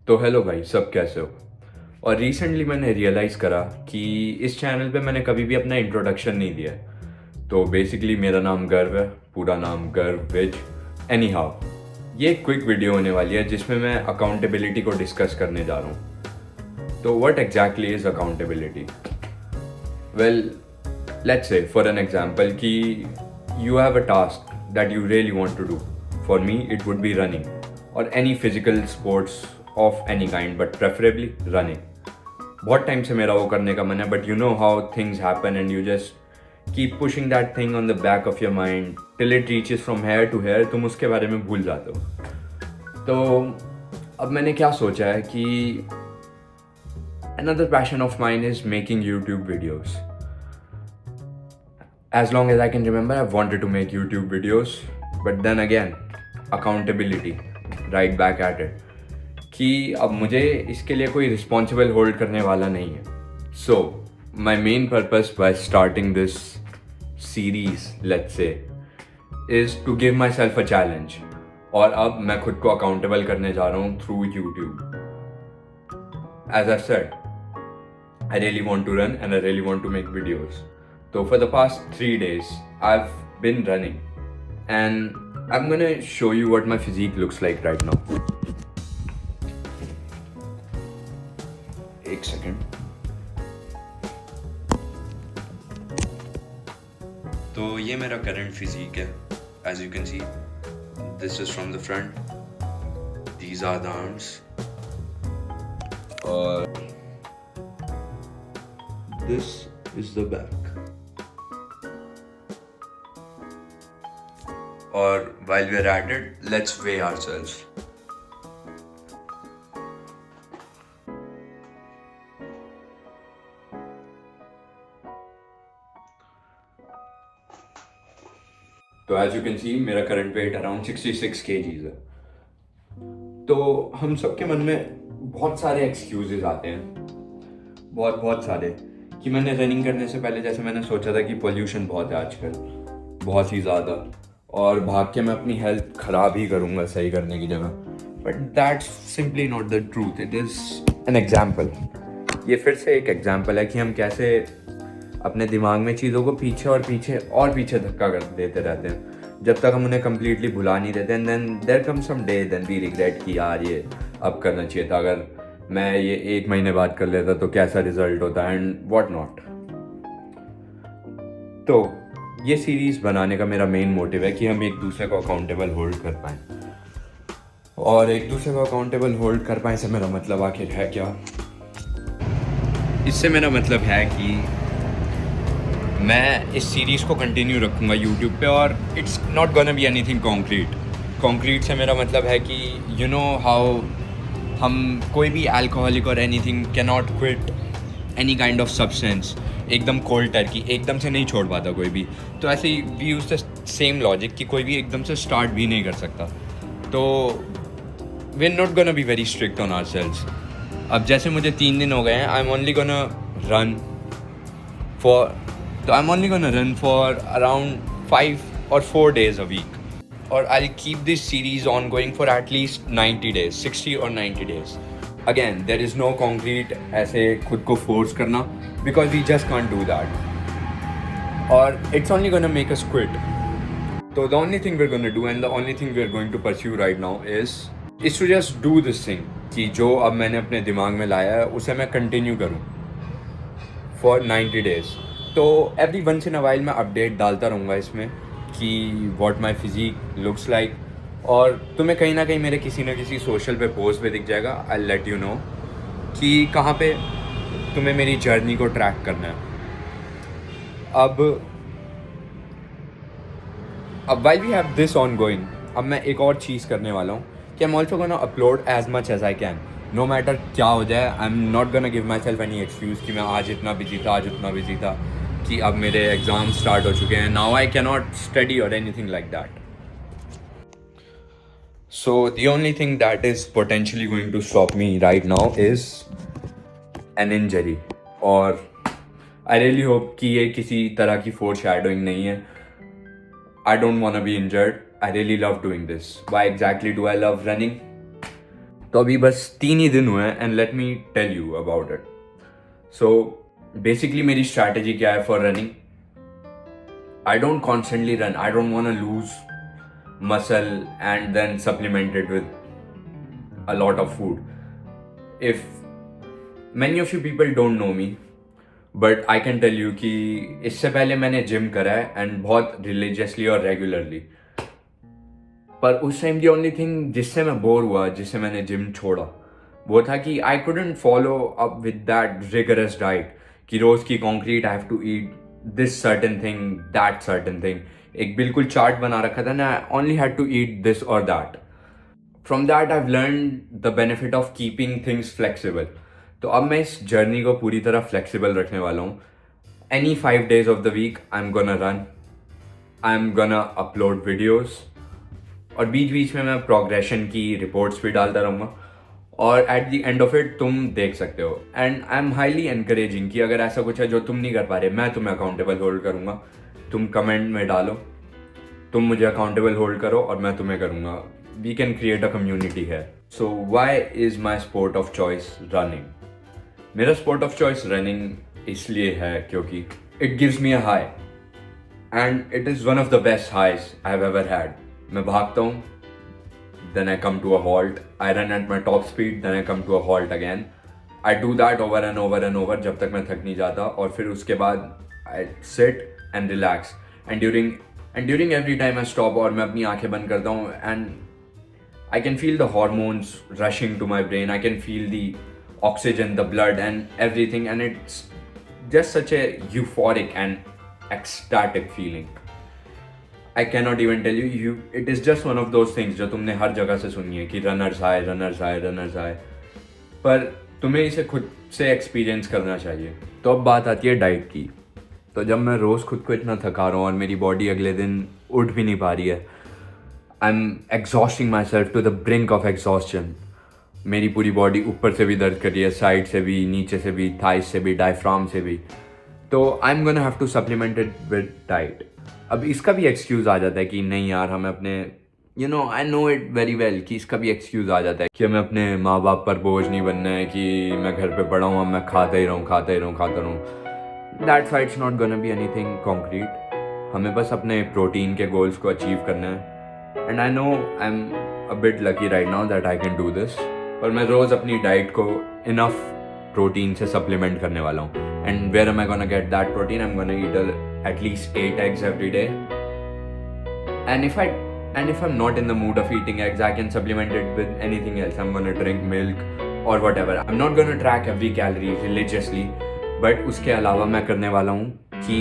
तो हेलो भाई, सब कैसे हो। और रिसेंटली मैंने रियलाइज़ करा कि इस चैनल पे मैंने कभी भी अपना इंट्रोडक्शन नहीं दिया है। तो बेसिकली मेरा नाम गर्व है, पूरा नाम गर्व विज। एनी हाउ, ये एक क्विक वीडियो होने वाली है जिसमें मैं अकाउंटेबिलिटी को डिस्कस करने जा रहा हूँ। तो what exactly is accountability? Well, let's say for an example कि you have a task that you really want to do. For me, it would be running or any physical sports of any kind, but preferably running. बहुत time से मेरा वो करने का मन है, but you know how things happen and you just keep pushing that thing on the back of your mind till it reaches from here to here. तुम उसके बारे में भूल जाते हो। तो अब मैंने क्या सोचा है कि another passion of mine is making YouTube videos. As long as I can remember, I've wanted to make YouTube videos, but then again, accountability, right back at it. कि अब मुझे इसके लिए कोई रिस्पॉन्सिबल होल्ड करने वाला नहीं है. So, my main purpose by starting this series, let's say, is to give myself a challenge. और अब मैं खुद को अकाउंटेबल करने जा रहा हूँ through YouTube. As I've said, I really want to run and I really want to make videos. So for the past 3 days, I've been running, and I'm gonna show you what my physique looks like right now. एक second. तो ये मेरा current physique है. As you can see, this is from the front. These are the arms. और this is the back. Or while we're at it, let's weigh ourselves. तो as you can see, मेरा current weight around 66 kgs है। तो हम सबके मन में बहुत सारे excuses आते हैं, बहुत सारे, कि मैंने रनिंग करने से पहले जैसे मैंने सोचा था कि पोल्यूशन बहुत है आजकल, बहुत ही ज़्यादा, और भाग के मैं अपनी हेल्थ ख़राब ही करूँगा सही करने की जगह। But that's simply not the truth, it is an example. ये फिर से एक एग्जाम्पल है कि हम कैसे अपने दिमाग में चीज़ों को पीछे और पीछे धक्का कर देते रहते हैं जब तक हम उन्हें कम्प्लीटली भुला नहीं देते। And then there come some day then we regret कि यार ये अब करना चाहिए था, अगर मैं ये 1 महीने बाद कर लेता तो कैसा रिजल्ट होता, एंड व्हाट नॉट। तो ये सीरीज़ बनाने का मेरा मेन मोटिव है कि हम एक दूसरे को अकाउंटेबल होल्ड कर पाएँ। और एक दूसरे को अकाउंटेबल होल्ड कर पाएँ से मेरा मतलब आखिर है क्या? इससे मेरा मतलब है कि मैं इस सीरीज़ को कंटिन्यू रखूँगा यूट्यूब पे, और it's not gonna be anything concrete से मेरा मतलब है कि यू नो हाउ हम कोई भी अल्कोहलिक और anything can not quit any kind of substance एकदम कोल्ड टर्की एकदम से नहीं छोड़ पाता कोई भी। तो ऐसे ही we use the same logic कि कोई भी एकदम से स्टार्ट भी नहीं कर सकता। तो we are not gonna be very strict on ourselves. अब जैसे मुझे 3 दिन हो गए हैं, I am only gonna run for around 5 or 4 days a week, और I'll keep this series ongoing for at least 90 days, 60 or 90 days. Again, there is no concrete ऐसे खुद को force करना, because we just can't do that. Or it's only gonna make us quit. So the only thing we're gonna do and the only thing we're going to pursue right now is to just do this thing कि जो अब मैंने अपने दिमाग में लाया है उसे मैं continue करूँ for 90 days. तो every once in a while मैं update डालता रहूँगा इसमें कि what my physique looks like, और तुम्हें कहीं ना कहीं मेरे किसी न किसी सोशल पे पोस्ट पे दिख जाएगा। आई लेट यू नो कि कहाँ पे तुम्हें मेरी जर्नी को ट्रैक करना है। अब while we have this ongoing, अब मैं एक और चीज़ करने वाला हूँ कि I am also gonna upload as much as I can, no matter क्या हो जाए। I am not gonna give myself any excuse कि मैं आज इतना बिजी था कि अब मेरे एग्ज़ाम स्टार्ट हो चुके हैं, now I can not study और anything like that. So the only thing that is potentially going to stop me right now is an injury, और I really hope कि ये किसी तरह की foreshadowing नहीं है। I don't want to be injured. I really love doing this. Why exactly do I love running? तो अभी बस 3 ही दिन हुए हैं and let me tell you about it. So basically मेरी स्ट्रैटेजी क्या है for running. I don't constantly run. I don't want to lose muscle and then supplement it with a lot of food. If many of you people don't know me, but I can tell you कि इससे पहले मैंने gym करा है and बहुत religiously और regularly. पर उस टाइम दी ओनली थिंग जिससे मैं बोर हुआ, जिससे मैंने जिम छोड़ा, वो था कि I couldn't follow up with that rigorous diet कि रोज की concrete I have to eat this certain thing that certain thing. एक बिल्कुल चार्ट बना रखा था ना, I only had to eat this और that. From that I have learn the benefit of keeping things flexible. तो अब मैं इस जर्नी को पूरी तरह फ्लेक्सिबल रखने वाला हूँ. Any 5 days of the week I am gonna run, I am gonna upload videos, और बीच बीच में मैं प्रोग्रेशन की रिपोर्ट्स भी डालता रहूँगा. और at the end of it तुम देख सकते हो. And I am highly encouraging कि अगर ऐसा कुछ है जो तुम नहीं कर पा रहे, मैं तुम्हें अकाउंटेबल होल्ड करूँगा. तुम कमेंट में डालो, तुम मुझे अकाउंटेबल होल्ड करो और मैं तुम्हें करूँगा. We can create a community है. So why is my sport of choice running. मेरा स्पोर्ट ऑफ चॉइस रनिंग इसलिए है क्योंकि it gives me a high and it is one of the best highs I have ever had. मैं भागता हूँ, then I come to a halt. I run at my top speed, then I come to a halt again. I do that over and over and over जब तक मैं थक नहीं जाता. और फिर उसके बाद I sit and relax. And during every time I stop और मैं अपनी आंखें बंद करता हूँ and I can feel the hormones rushing to my brain. I can feel the oxygen, the blood and everything, and it's just such a euphoric and ecstatic feeling. I cannot even tell you, it is just one of those things जो तुमने हर जगह से सुनी है कि runners high runners high runners high, पर तुम्हें इसे खुद से एक्सपीरियंस करना चाहिए. तो अब बात आती है डाइट की. तो जब मैं रोज़ खुद को इतना थका रहा हूँ और मेरी बॉडी अगले दिन उठ भी नहीं पा रही है, I am exhausting myself to the brink of exhaustion. मेरी पूरी बॉडी ऊपर से भी दर्द कर रही है, साइड से भी, नीचे से भी, थाइस से भी, डायफ्राम से भी. तो I am gonna have to supplement it with diet. अब इसका भी एक्सक्यूज़ आ जाता है कि नहीं यार, हमें अपने I know it very well कि इसका भी एक्सक्यूज़ आ जाता है कि हमें अपने माँ बाप पर बोझ नहीं बनना है कि मैं घर पे पड़ा हूँ, अब मैं खाता ही रहूँ. That fights not gonna be anything concrete. हमें बस अपने प्रोटीन के गोल्स को अचीव करना है. And I know I am a bit lucky right now that I can do this. पर मैं रोज़ अपनी डाइट को इनफ प्रोटीन से सप्लीमेंट करने वाला हूँ. And where am I gonna get that protein? I am gonna eat at least 8 eggs every day. And if I'm not in the mood of eating eggs, I can supplement it with anything else. I'm gonna drink milk or whatever. I'm not gonna track every calorie religiously, but उसके अलावा मैं करने वाला हूँ कि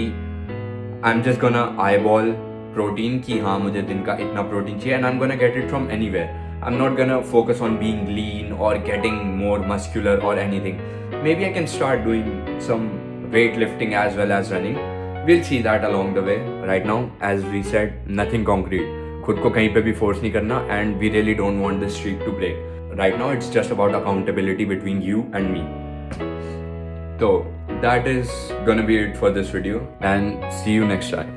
I'm just gonna eyeball protein कि हाँ मुझे दिन का इतना प्रोटीन चाहिए, and I'm gonna get it from anywhere. I'm not gonna focus on being lean or getting more muscular or anything. Maybe I can start doing some weightlifting as well as running. We'll see that along the way. Right now, as we said, nothing concrete. खुद को कहीं पे भी force नहीं करना, and we really don't want this streak to break. Right now, it's just about accountability between you and me. So that is gonna be it for this video, and see you next time.